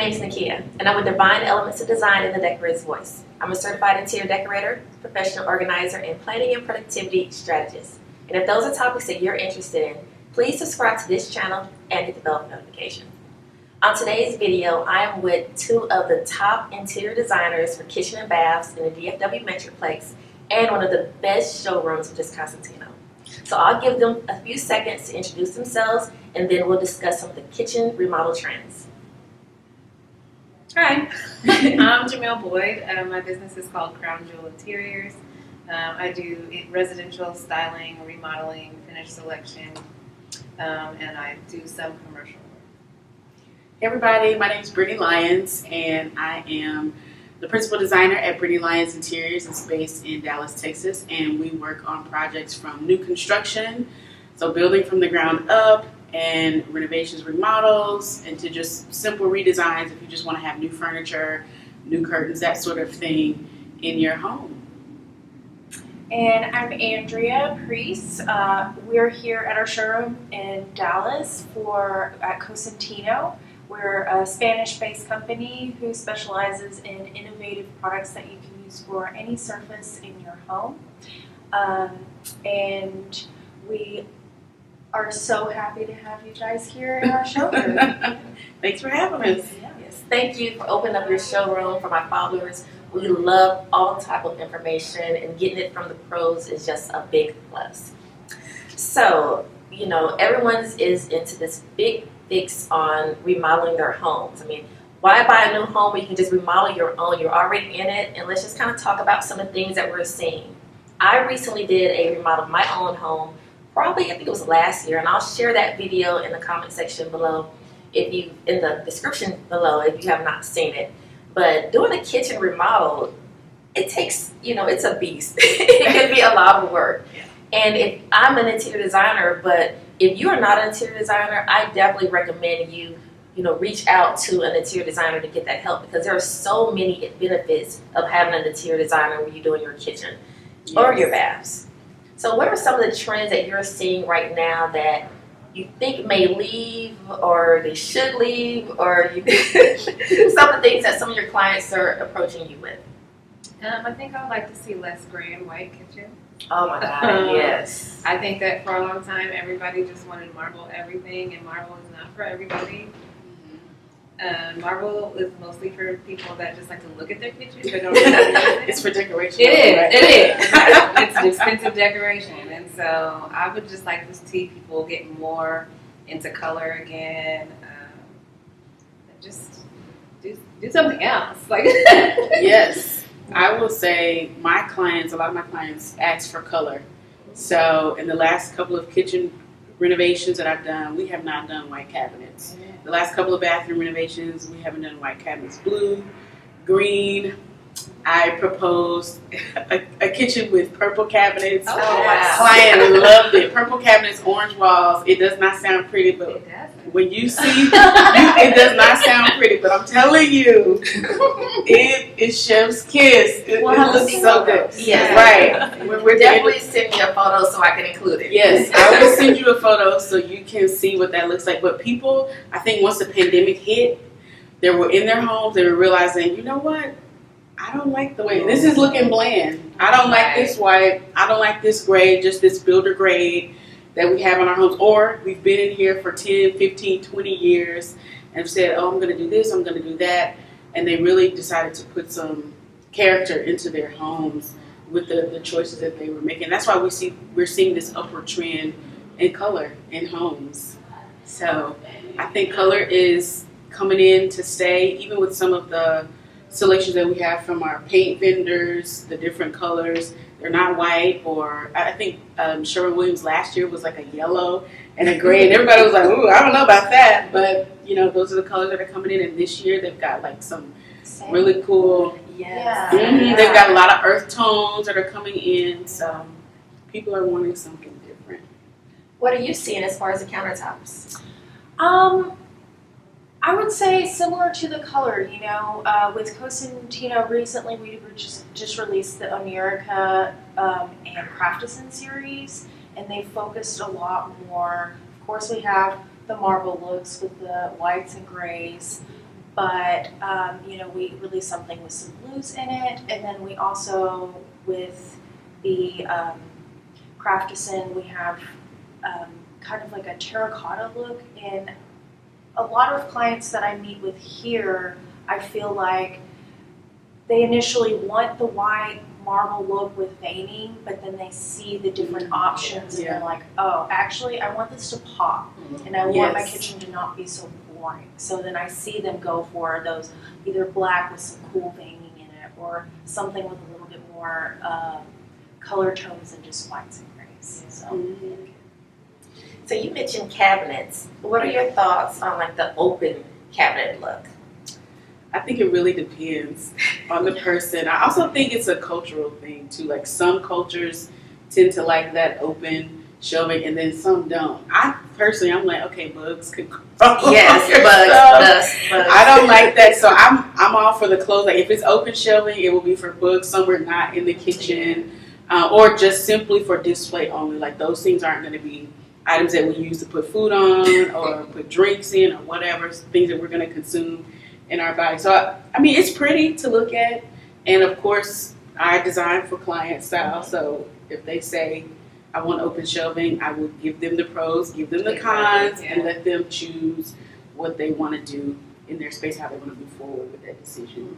name is Nakia, and I'm with Divine Elements of Design in the Decorator's Voice. I'm a certified interior decorator, professional organizer, and planning and productivity strategist. And if those are topics that you're interested in, please subscribe to this channel and hit the bell for notifications. On today's video, I am with two of the top interior designers for kitchen and baths in the DFW Metroplex and one of the best showrooms, which is Cosentino. So I'll give them a few seconds to introduce themselves, and then we'll discuss some of the kitchen remodel trends. Hi, I'm Jamiil Boyd. My business is called Crown Jewel Interiors. I do residential styling, remodeling, finish selection, and I do some commercial work. Hey everybody, my name is Brittany Lyons, and I am the principal designer at Brittany Lyons Interiors. It's based in Dallas, Texas, and we work on projects from new construction, so building from the ground up, and renovations, remodels, and to just simple redesigns if you just want to have new furniture, new curtains, that sort of thing in your home. And I'm Andria, Preas. We're here at our showroom in Dallas at Cosentino. We're a Spanish-based company who specializes in innovative products that you can use for any surface in your home. And we are so happy to have you guys here in our showroom. Thanks for having us. Yes, thank you for opening up your showroom for my followers. We love all type of information, and getting it from the pros is just a big plus. So, you know, everyone is into this big fix on remodeling their homes. I mean, why buy a new home when you can just remodel your own? You're already in it, and let's just kind of talk about some of the things that we're seeing. I recently did a remodel of my own home, probably I think it was last year, and I'll share that video in the comment section below, in the description below if you have not seen it. But doing a kitchen remodel, it takes, it's a beast. It can be a lot of work. Yeah. And if I'm an interior designer, but if you are not an interior designer, I definitely recommend you, reach out to an interior designer to get that help, because there are so many benefits of having an interior designer when you're doing your kitchen or your baths. So what are some of the trends that you're seeing right now that you think may leave, or they should leave, or you some of the things that some of your clients are approaching you with? I think I would like to see less gray and white kitchen. Oh my God, yes. I think that for a long time everybody just wanted marble everything, and marble is not for everybody. Marble is mostly for people that just like to look at their kitchen but don't really know it. It's for decoration. It is. It's an expensive decoration, and so I would just like to see people get more into color again. Just do something else. Like Yes, I will say a lot of my clients ask for color. So in the last couple of kitchen renovations that I've done, we have not done white cabinets. The last couple of bathroom renovations, we haven't done white cabinets. Blue, green. I proposed a kitchen with purple cabinets. Oh, wow. Client loved it. Purple cabinets, orange walls. It does not sound pretty, but when you see, it does not sound pretty. But I'm telling you, it is chef's kiss. It looks so good. Yes. Right. We're definitely send me a photo so I can include it. Yes, I will send you a photo so you can see what that looks like. But people, I think once the pandemic hit, they were in their homes, they were realizing, you know what? I don't like the way this is looking bland. I don't like this white. I don't like this gray, just this builder grade that we have in our homes. Or we've been in here for 10, 15, 20 years and have said, oh, I'm going to do this, I'm going to do that. And they really decided to put some character into their homes with the choices that they were making. That's why we're seeing this upward trend in color in homes. So I think color is coming in to stay, even with some of the selections that we have from our paint vendors, the different colors. They're not white, or I think Sherwin-Williams last year was like a yellow and a gray, and everybody was like, ooh, I don't know about that. But, those are the colors that are coming in, and this year they've got like some really cool, they've got a lot of earth tones that are coming in, so people are wanting something different. What are you seeing as far as the countertops? I would say similar to the color, with Cosentino recently we just released the America and Craftisan series, and they focused a lot more. Of course, we have the marble looks with the whites and grays, but we released something with some blues in it, and then we also with the Craftisan we have kind of like a terracotta look. And a lot of clients that I meet with here, I feel like they initially want the white marble look with veining, but then they see the different options and they're like, oh, actually I want this to pop, and I want my kitchen to not be so boring. So then I see them go for those either black with some cool veining in it, or something with a little bit more color tones than just whites and grays. So you mentioned cabinets. What are your thoughts on like the open cabinet look? I think it really depends on the person. I also think it's a cultural thing too. Like some cultures tend to like that open shelving, and then some don't. I'm like, okay, bugs could grow. Yes, bugs. I don't like that, so I'm all for the clothes. Like if it's open shelving, it will be for bugs somewhere not in the kitchen, or just simply for display only. Like those things aren't going to be items that we use to put food on or put drinks in or whatever, things that we're going to consume in our body. So I mean, it's pretty to look at, and of course I design for client style, so if they say I want open shelving, I will give them the pros, give them the cons, and let them choose what they want to do in their space, how they want to move forward with that decision.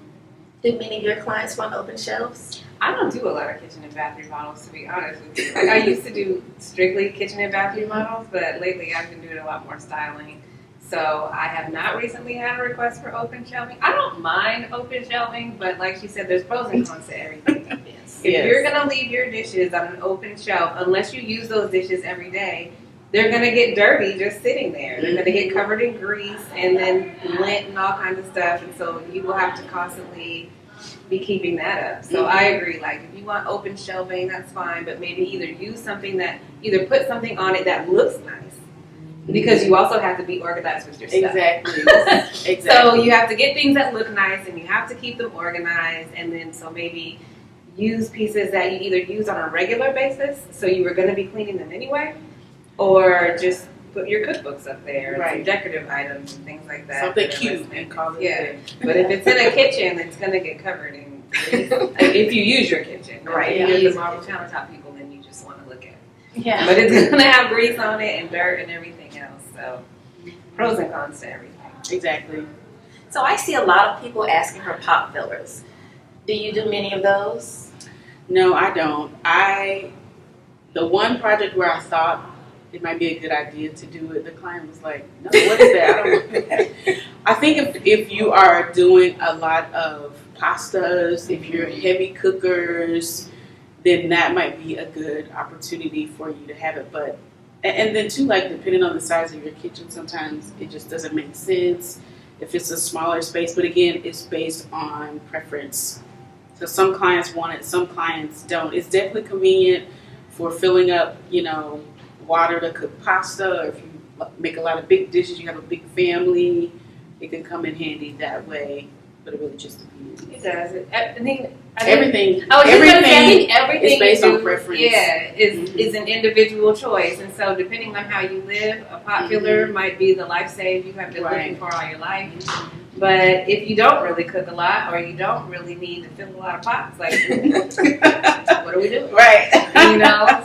Do many of your clients want open shelves? I don't do a lot of kitchen and bathroom models, to be honest with you. Like, I used to do strictly kitchen and bathroom models, but lately I've been doing a lot more styling. So I have not recently had a request for open shelving. I don't mind open shelving, but like she said, there's pros and cons to everything. If you're going to leave your dishes on an open shelf, unless you use those dishes every day, they're going to get dirty just sitting there. They're going to get covered in grease and then lint and all kinds of stuff. And so you will have to constantly be keeping that up. So I agree. Like if you want open shelving, that's fine. But maybe either put something on it that looks nice. Because you also have to be organized with your stuff. Exactly. So you have to get things that look nice, and you have to keep them organized. And then so maybe use pieces that you either use on a regular basis, so you were going to be cleaning them anyway, or just put your cookbooks up there, and some decorative items and things like that. Something cute and call it. But if it's in a kitchen, it's going to get covered in grease. If you use your kitchen, right? If you're the marble countertop people, then you just want to look at it. Yeah. But it's going to have grease on it and dirt and everything else. So pros and cons to everything. Exactly. So I see a lot of people asking for pop fillers. Do you do many of those? No, I don't. The one project where I thought it might be a good idea to do it, the client was like, no, what is that? I don't want that. I think if you are doing a lot of pastas, if you're heavy cookers, then that might be a good opportunity for you to have it. But and then too, like depending on the size of your kitchen, sometimes it just doesn't make sense if it's a smaller space. But again, it's based on preference. So some clients want it, some clients don't. It's definitely convenient for filling up, water to cook pasta. Or if you make a lot of big dishes, you have a big family, it can come in handy that way. But it really just depends. It does. Everything is based on preference. Yeah, is an individual choice. And so depending on how you live, a pot filler might be the life save you have been looking for all your life. But if you don't really cook a lot, or you don't really need to fill a lot of pots, like what do we do? Right.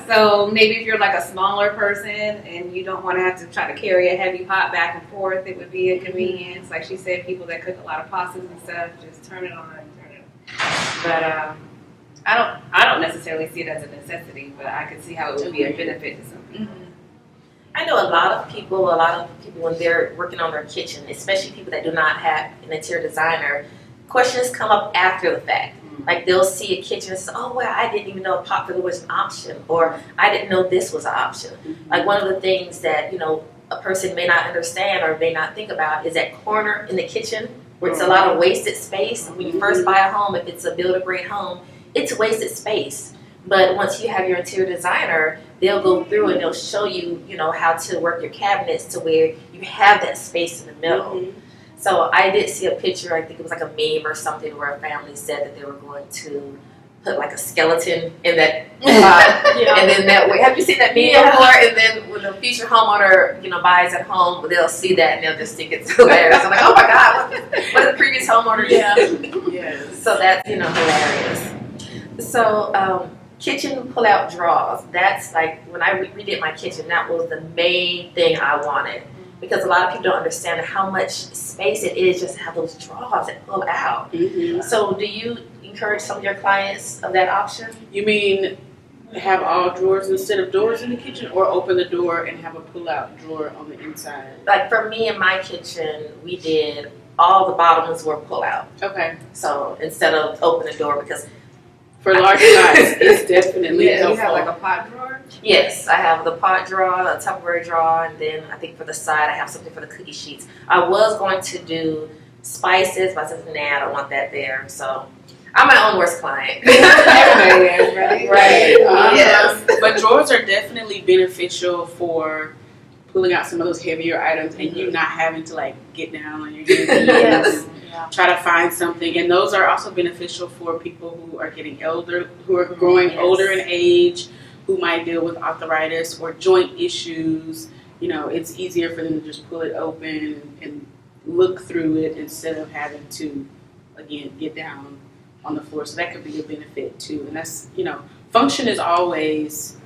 So maybe if you're like a smaller person and you don't want to have to try to carry a heavy pot back and forth, it would be a convenience. Like she said, people that cook a lot of pastas and stuff, just turn it on and turn it on. But I don't necessarily see it as a necessity, but I could see how it would be a benefit to some people. I know a lot of people when they're working on their kitchen, especially people that do not have an interior designer, questions come up after the fact. Like they'll see a kitchen and say, oh, well, I didn't even know a pot filler was an option, or I didn't know this was an option. Like one of the things that, a person may not understand or may not think about is that corner in the kitchen where it's a lot of wasted space. When you first buy a home, if it's a build-a-grade home, it's wasted space. But once you have your interior designer, they'll go through and they'll show you, how to work your cabinets to where you have that space in the middle. So I did see a picture, I think it was like a meme or something, where a family said that they were going to put like a skeleton in that pot, and then that way, have you seen that meme before? And then when the future homeowner, buys at home, they'll see that and they'll just think it's hilarious. I'm like, oh my God, what did the previous homeowner do? Yes. So that's, hilarious. So, kitchen pull-out drawers. That's like, when I redid my kitchen, that was the main thing I wanted. Because a lot of people don't understand how much space it is just to have those drawers that pull out. Mm-hmm. So do you encourage some of your clients of that option? You mean have all drawers instead of doors in the kitchen, or open the door and have a pull-out drawer on the inside? Like for me in my kitchen, we did all the bottoms were pull-out. Okay. So instead of open the door, because for large size, it's definitely You helpful. have like a pot drawer? yes, I have the pot drawer, a Tupperware drawer, and then I think for the side I have something for the cookie sheets. I was going to do spices, but I said, nah, I don't want that there. So I'm my own worst client. Everybody is, right? Right. Yes. But drawers are definitely beneficial for pulling out some of those heavier items and you not having to like get down on your hands and knees Yes. and try to find something. And those are also beneficial for people who are getting older, who are growing Yes. older in age, who might deal with arthritis or joint issues. It's easier for them to just pull it open and look through it instead of having to, again, get down on the floor. So that could be a benefit too. And that's, function is always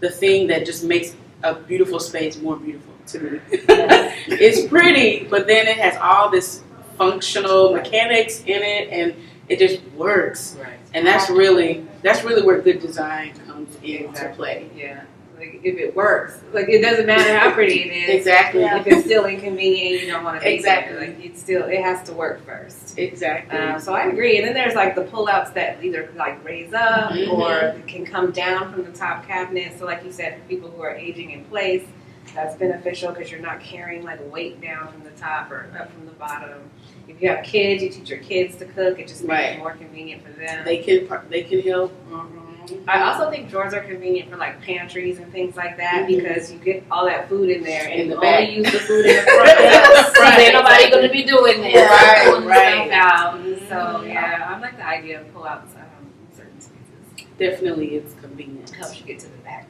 the thing that just makes a beautiful space more beautiful to me. It's pretty, but then it has all this functional mechanics in it, and it just works. Right. And that's really where good design comes into play. Yeah. Like if it works, like it doesn't matter how pretty it is. Exactly. If it's still inconvenient, you don't want to be Exactly. there. Like it has to work first. Exactly. So I agree. And then there's like the pullouts that either like raise up Mhm. or can come down from the top cabinet. So like you said, for people who are aging in place, that's beneficial because you're not carrying like weight down from the top or up from the bottom. If you have kids, you teach your kids to cook. It just makes Right. it more convenient for them. They can help. I also think drawers are convenient for like pantries and things like that because you get all that food in there and In the you back. only use the food in the front. Because ain't nobody going to be doing this. Right, Pulling right. stuff out. So yeah, I like the idea of pull outs in certain spaces. Definitely, it's convenient. It helps you get to the back.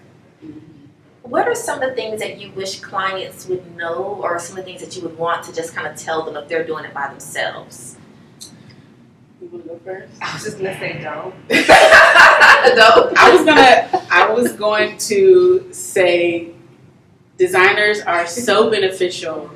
What are some of the things that you wish clients would know, or some of the things that you would want to just kind of tell them if they're doing it by themselves? You want to go first? I was just gonna say don't. No. I was going to say designers are so beneficial.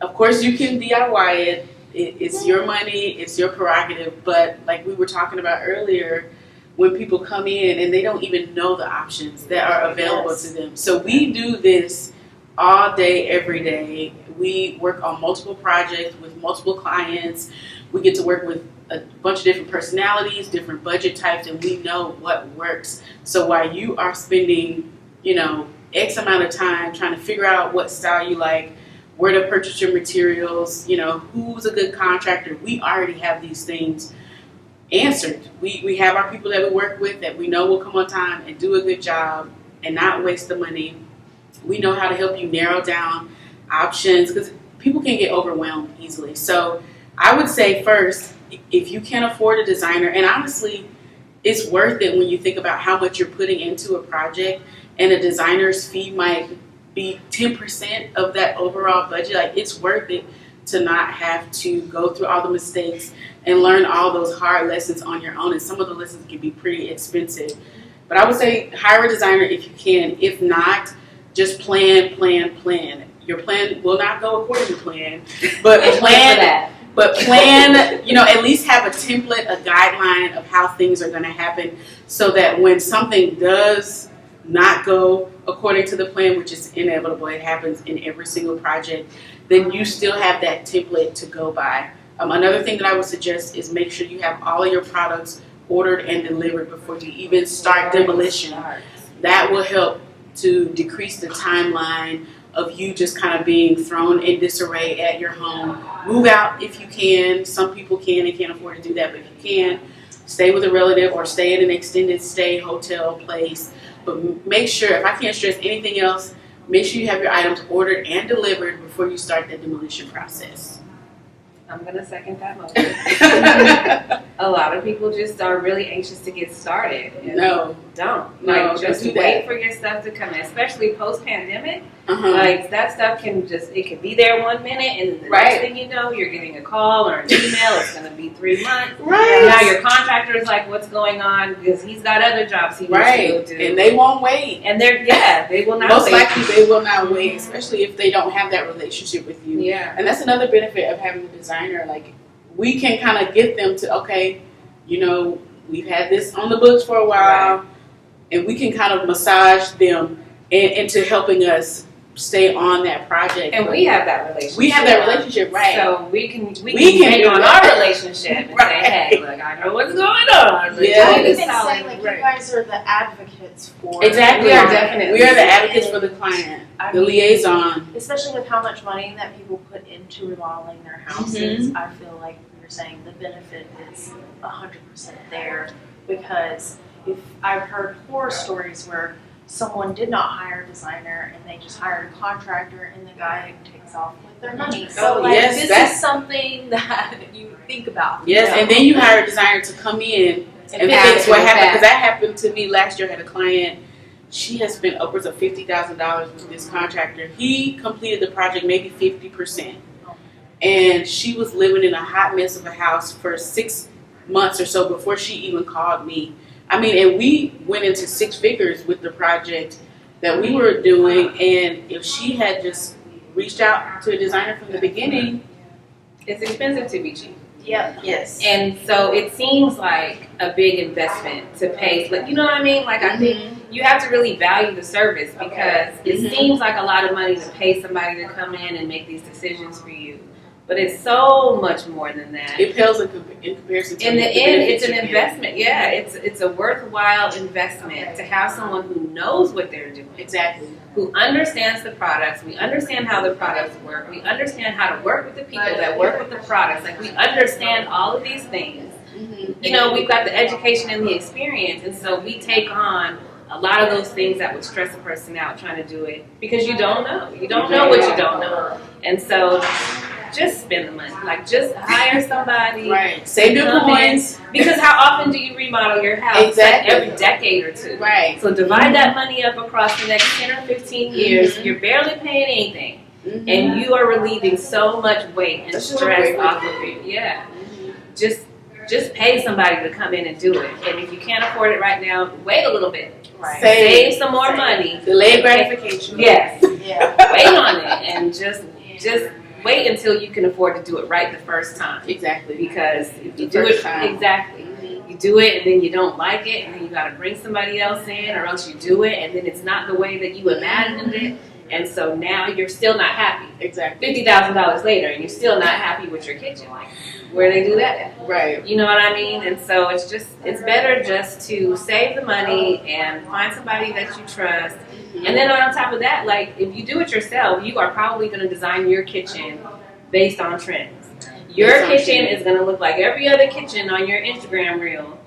Of course, you can DIY it. It's your money. It's your prerogative. But like we were talking about earlier, when people come in and they don't even know the options that are available Yes. to them. So we do this all day, every day. We work on multiple projects with multiple clients. We get to work with a bunch of different personalities, different budget types, and we know what works. So while you are spending, X amount of time trying to figure out what style you like, where to purchase your materials, who's a good contractor, we already have these things answered. We have our people that we work with that we know will come on time and do a good job and not waste the money. We know how to help you narrow down options because people can get overwhelmed easily. So I would say first, if you can afford a designer, and honestly, it's worth it when you think about how much you're putting into a project, and a designer's fee might be 10% of that overall budget. Like, it's worth it to not have to go through all the mistakes and learn all those hard lessons on your own. And some of the lessons can be pretty expensive. But I would say hire a designer if you can. If not, just plan. Your plan will not go according to plan, but plan. But plan, at least have a template, a guideline of how things are going to happen so that when something does not go according to the plan, which is inevitable, it happens in every single project, then you still have that template to go by. Another thing that I would suggest is make sure you have all of your products ordered and delivered before you even start demolition. That will help to decrease the timeline of you just kind of being thrown in disarray at your home. Move out if you can. Some people can and can't afford to do that, but if you can, stay with a relative or stay in an extended stay hotel place. But make sure, if I can't stress anything else, make sure you have your items ordered and delivered before you start the demolition process. I'm going to second that motion. A lot of people just are really anxious to get started. No. Don't. No, Like, just don't do wait that. for your stuff to come in, especially post-pandemic. Uh-huh. Like, that stuff can just, it can be there 1 minute, and then the Right. next thing you know, you're getting a call or an email. It's going to be 3 months. Right. Now your contractor is like, what's going on? Because he's got other jobs he needs Right. to go do. And they won't wait. And they will not Most wait. likely they will not wait, especially if they don't have that relationship with you. Yeah. And that's another benefit of having a designer. Like, we can kind of get them to, okay, you know, we've had this on the books for a while, Right. and we can kind of massage them into helping us stay on that project. And we have that relationship. We have that relationship, right? So we can can make do on that. our relationship and Right. say, hey, look, I know what's going on. Like, Yeah. I would this even is how say, we like, work. you guys are the advocates for Exactly. We are definitely. We are the advocates for the client, I the mean, liaison. especially with how much money that people put into remodeling their houses. I feel like you're saying the benefit is 100% there, because if I've heard horror stories where someone did not hire a designer and they just hired a contractor and the guy takes off with their money. So Oh, like, yes, this that's- is something that you think about. Yes, you know? and then you hire a designer to come in and fix fix it what with happened. that. Because that happened to me last year. I had a client. She has spent upwards of $50,000 with this contractor. He completed the project maybe 50%. And she was living in a hot mess of a house for 6 months or so before she even called me. I mean, and we went into 6 figures with the project that we were doing. And if she had just reached out to a designer from the beginning, It's expensive to be cheap. Yep. Yes. And so it seems like a big investment to pay. Like, you know what I mean? Like, I think you have to really value the service, because it seems like a lot of money to pay somebody to come in and make these decisions for you. But it's so much more than that. it pales in comparison to In the the end, benefits it's an you get. investment. Yeah, it's a worthwhile investment to have someone who knows what they're doing, Exactly. who understands the products. We understand how the products work. We understand how to work with the people that work with the products. Like, we understand all of these things. You know, we've got the education and the experience, and so we take on a lot of those things that would stress a person out trying to do it, because you don't know. You don't know what you don't know. And so just spend the money. Like, just hire somebody. Right. Save your Come in. coins. Because how often do you remodel your house? Exactly. Like every decade or two. Right. So divide that money up across the next 10 or 15 years. You're barely paying anything. And you are relieving so much weight and That's a stress great way off to of do you. Yeah. Just pay somebody to come in and do it. And if you can't afford it right now, wait a little bit. Right. Save some more money. Delayed gratification. Yes. Yeah. Wait on it and just wait until you can afford to do it right the first time. Exactly. Because if you The do first it time. exactly, you do it and then you don't like it, and then you got to bring somebody else in, or else you do it and then it's not the way that you imagined it, and so now you're still not happy. Exactly. $50,000 later, and you're still not happy with your kitchen. Like, where they do that at? Right. You know what I mean? And so it's better just to save the money and find somebody that you trust. And then on top of that, like, if you do it yourself, you are probably going to design your kitchen based on trends. Your Based on kitchen trends. is going to look like every other kitchen on your Instagram reel,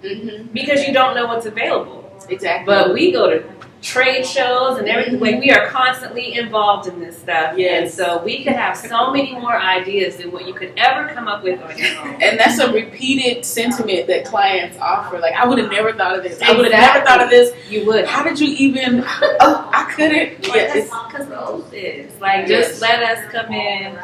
because you don't know what's available. Exactly. But we go to trade shows and everything. Like, we are constantly involved in this stuff. Yes. And so we could have so many more ideas than what you could ever come up with on your own. And that's a repeated sentiment that clients offer. Like, I would have never thought of this. I would have Exactly. never thought of this. You would. How did you even? Oh, I couldn't. Yeah, it's, Because the truth is, like, Yes. just let us come in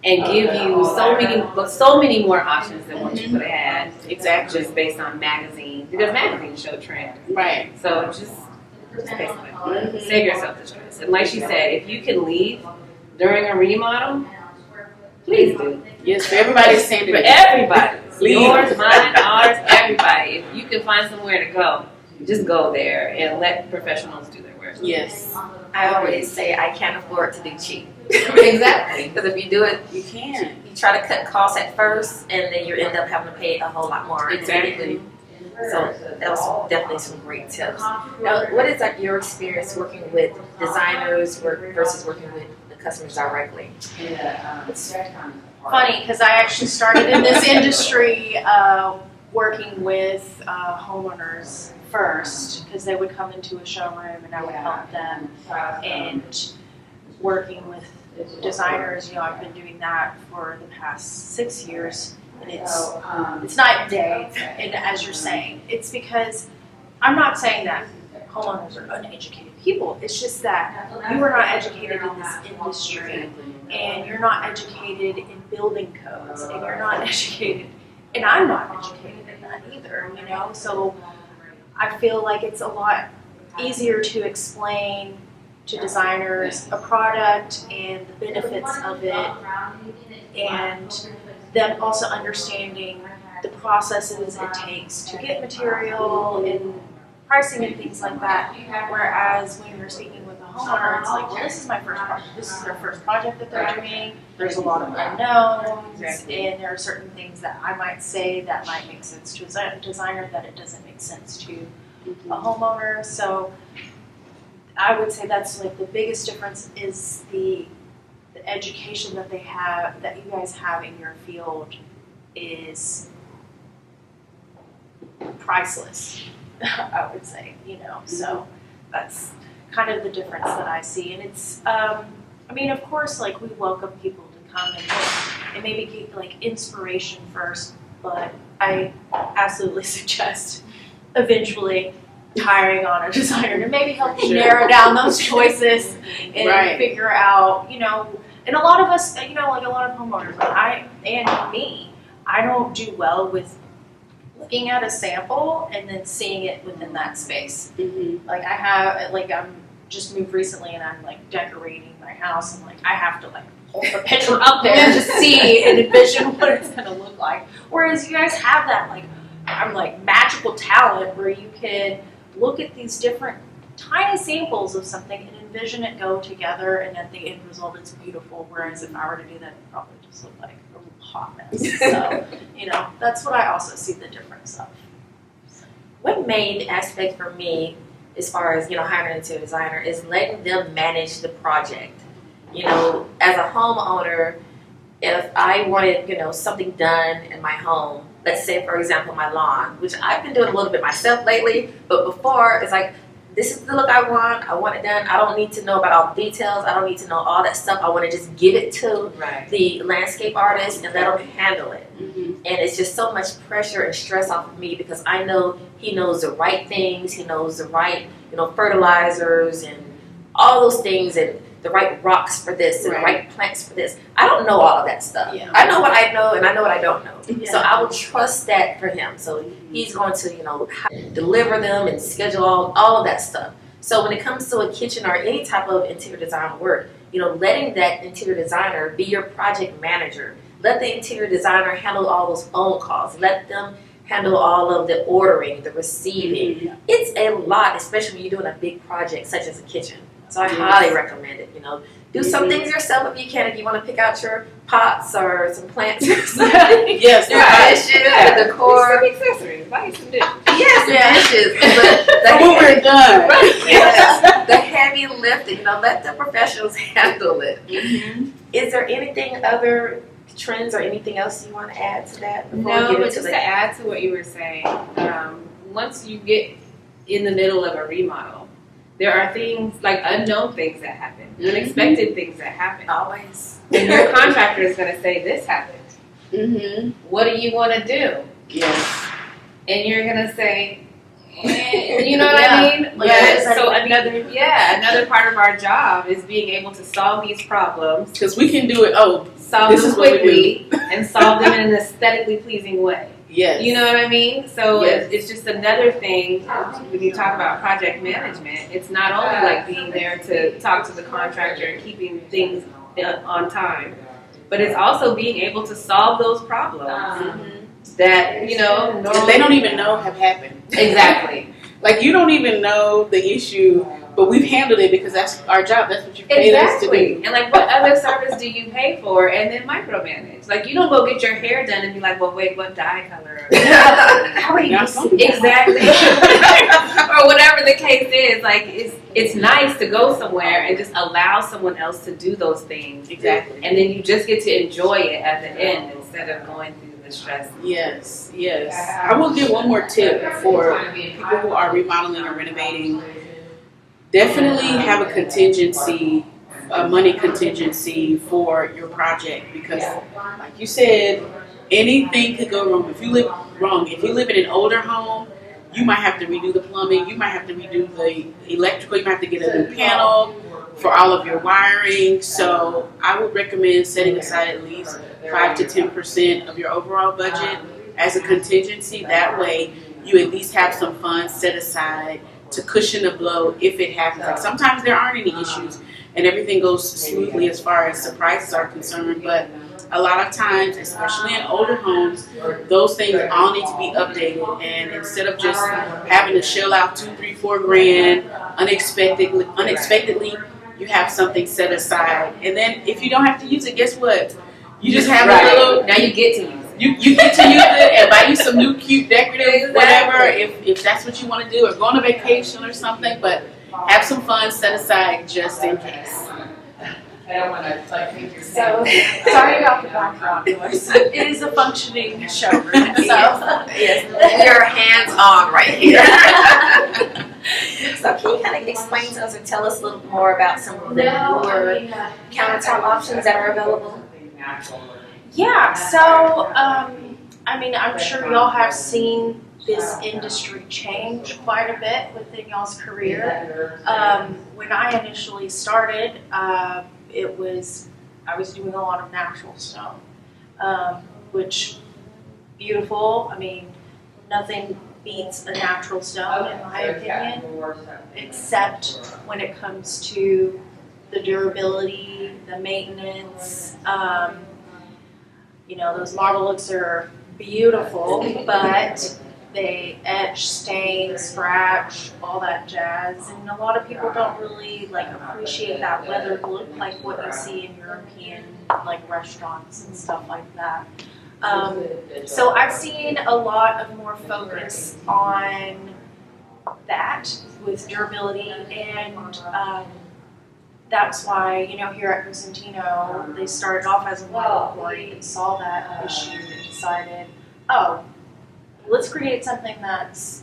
and give you so many more options than what you could have had. exactly. Just based on magazines, because magazines show trend. Right. So just basically save yourself the stress. And like she said, if you can leave during a remodel, please do. Yes, for everybody's For sanity. everybody. Leave. Yours, mine, ours, everybody. If you can find somewhere to go, just go there and let professionals do their work. Yes. I always say I can't afford to do cheap. Exactly. Because if you do it, You can. you try to cut costs at first, and then you end up having to pay a whole lot more. Exactly. So that was definitely some great tips. Now, what is like your experience working with designers versus working with the customers directly? It's funny because I actually started in this industry working with homeowners first, because they would come into a showroom and I would help them, and working with designers, I've been doing that for the past 6 years, and it's night and day. And as you're saying, it's because I'm not saying that homeowners are uneducated people. It's just that you are not educated in this industry, and you're not educated in building codes, and you're not educated, and I'm not educated in that either. So I feel like it's a lot easier to explain to designers a product and the benefits of it, and them also understanding the processes it takes to get material and pricing and things like that. Whereas when you're speaking with a homeowner, it's like, well, this is my first project. This is their first project that they're doing. There's a lot of unknowns, and there are certain things that I might say that might make sense to a designer that it doesn't make sense to a homeowner. So I would say that's like the biggest difference is the education that you guys have in your field is priceless. I would say, so that's kind of the difference that I see. And it's, of course, like, we welcome people to come and maybe get like inspiration first, but I absolutely suggest eventually hiring on a designer to maybe help you narrow down those choices and figure out, and a lot of us, like a lot of homeowners, I don't do well with looking at a sample and then seeing it within that space. Mm-hmm. Like I'm just moved recently and I'm like decorating my house and like I have to like hold the picture up there to see and envision what it's gonna look like. Whereas you guys have that magical talent where you can look at these different tiny samples of something and envision it go together, and at the end result it's beautiful. Whereas if I were to do that, it'd probably just look like a hot mess. So, that's what I also see the difference of. One main aspect for me, as far as hiring into a designer, is letting them manage the project. As a homeowner, if I wanted something done in my home, let's say for example my lawn, which I've been doing a little bit myself lately, but before it's like, this is the look I want it done. I don't need to know about all the details. I don't need to know all that stuff. I want to just give it to the landscape artist and let him handle it. Mm-hmm. And it's just so much pressure and stress off of me because I know he knows the right things. He knows the right, fertilizers and all those things, and the right rocks for this and the right plants for this. I don't know all of that stuff. Yeah. I know what I know and I know what I don't know. Yeah. So I will trust that for him. So he's going to, deliver them and schedule all of that stuff. So when it comes to a kitchen or any type of interior design work, letting that interior designer be your project manager. Let the interior designer handle all those phone calls. Let them handle all of the ordering, the receiving. Mm-hmm. It's a lot, especially when you're doing a big project such as a kitchen. So I highly recommend it. Do some things yourself if you can. If you want to pick out your pots or some plants or something. Yes, Dishes, the decor. Some accessories. Buy some dishes. Yes, dishes. But when we're done. Yes, the heavy lifting. Let the professionals handle it. Mm-hmm. Is there anything other trends or anything else you want to add to that? No, but just to add to what you were saying, once you get in the middle of a remodel, there are things like unknown things that happen, unexpected things that happen. Always. And your contractor is going to say, this happened. Mm-hmm. What do you want to do? Yes. And you're going to say, you know what I mean? Yes. So another part of our job is being able to solve these problems. Because we can do it, solve them quickly and solve them in an aesthetically pleasing way. Yes. You know what I mean? So it's just another thing when you talk about project management. It's not only like being there to talk to the contractor and keeping things on time, but it's also being able to solve those problems that, that they don't even know have happened. Exactly. Like, you don't even know the issue, but we've handled it because that's our job. That's what you paid us to do. And like, what other service do you pay for and then micromanage? Like, you don't go get your hair done and be like, well, wait, what dye color? How are you? Exactly. Or whatever the case is. Like, it's nice to go somewhere and just allow someone else to do those things. Exactly. And then you just get to enjoy it at the end instead of going through the stress. Yes. I will give one more tip for people who are remodeling or renovating. Definitely have a contingency a money contingency for your project because, like you said, anything could go wrong. If you live in an older home, you might have to redo the plumbing. You might have to redo the electrical. You might have to get a new panel for all of your wiring. So I would recommend setting aside at least 5 to 10% of your overall budget as a contingency. That way, you at least have some funds set aside to cushion the blow if it happens. Like sometimes there aren't any issues and everything goes smoothly as far as surprises are concerned, but a lot of times, especially in older homes, those things all need to be updated. And instead of just having to shell out $2, $3, $4 grand unexpectedly, you have something set aside. And then if you don't have to use it, guess what? You just have a little. Now you get to use it. You get to use it and buy you some new cute decorative whatever if that's what you want to do, or go on a vacation or something. But have some funds set aside just in case. So, sorry about the background noise. It is a functioning showroom. So, yes, we're hands-on right here. So, can you kind of explain to us or tell us a little more about some of the newer countertop options that are available? yeah, so, I mean, I'm sure y'all have seen this industry change quite a bit within y'all's career. When I initially started, I was doing a lot of natural stone, which beautiful. I mean, nothing beats a natural stone in my opinion, except when it comes to the durability, the maintenance. Those marble looks are beautiful, but they etch, stain, scratch, all that jazz, and a lot of people don't really appreciate that weathered look like what you see in European restaurants and stuff like that. So I've seen a lot of more focus on that with durability, and that's why here at Cosentino they started off as a marble quarry and saw that issue and decided, oh, let's create something that's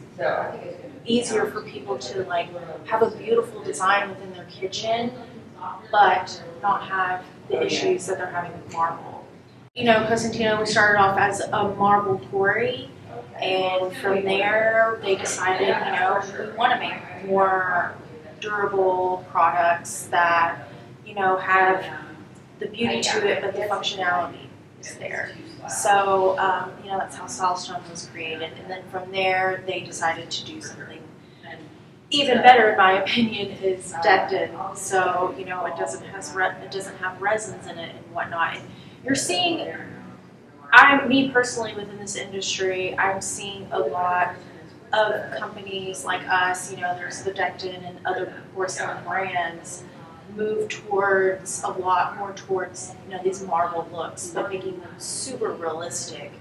easier for people to have a beautiful design within their kitchen, but not have the issues that they're having with marble. Cosentino, we started off as a marble quarry, and from there they decided, we want to make more durable products that, have the beauty to it, but the functionality is there. So, that's how Solstone was created. And then from there, they decided to do something even better, in my opinion, is decked in. So, it doesn't have resins in it and whatnot. And you're seeing, me personally within this industry, I'm seeing a lot of companies like us, there's the decked in and other porcelain brands, move towards a lot more towards these marble looks, but making them super realistic.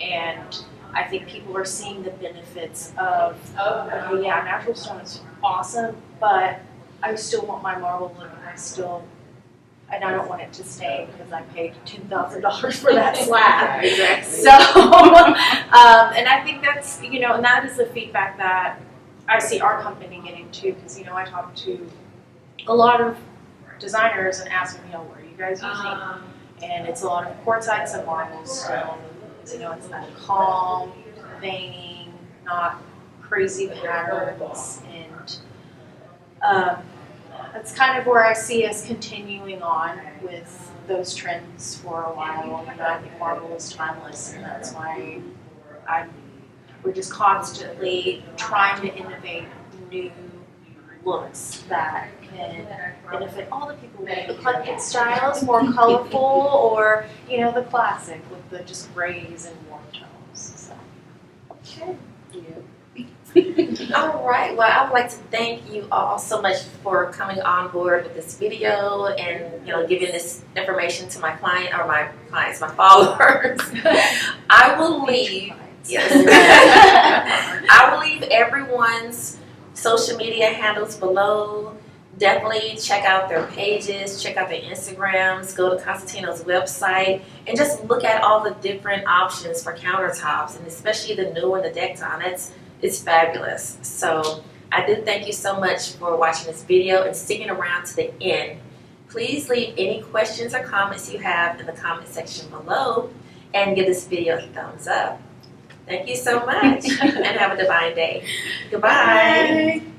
And I think people are seeing the benefits of okay, yeah, natural stone is awesome, but I still want my marble look, and I don't want it to stay because I paid $10,000 for that slab. Exactly. So, and I think that's and that is the feedback that I see our company getting too, because I talk to a lot of designers and ask them, what are you guys using? And it's a lot of quartzites and marbles still. It's that calm, veining, not crazy patterns, and that's kind of where I see us continuing on with those trends for a while. I think marble is timeless, and that's why we're just constantly trying to innovate new looks that can benefit all the people with eclectic styles, more colorful, or the classic with the just grays and warm tones. So. Okay. All right. Well, I would like to thank you all so much for coming on board with this video and giving this information to my followers. I will leave. Yes. I will leave everyone's social media handles below. Definitely check out their pages, check out their Instagrams, go to Cosentino's website, and just look at all the different options for countertops, and especially the new one, the decked on. It's fabulous. So I do thank you so much for watching this video and sticking around to the end. Please leave any questions or comments you have in the comment section below and give this video a thumbs up. Thank you so much and have a divine day. Goodbye. Bye.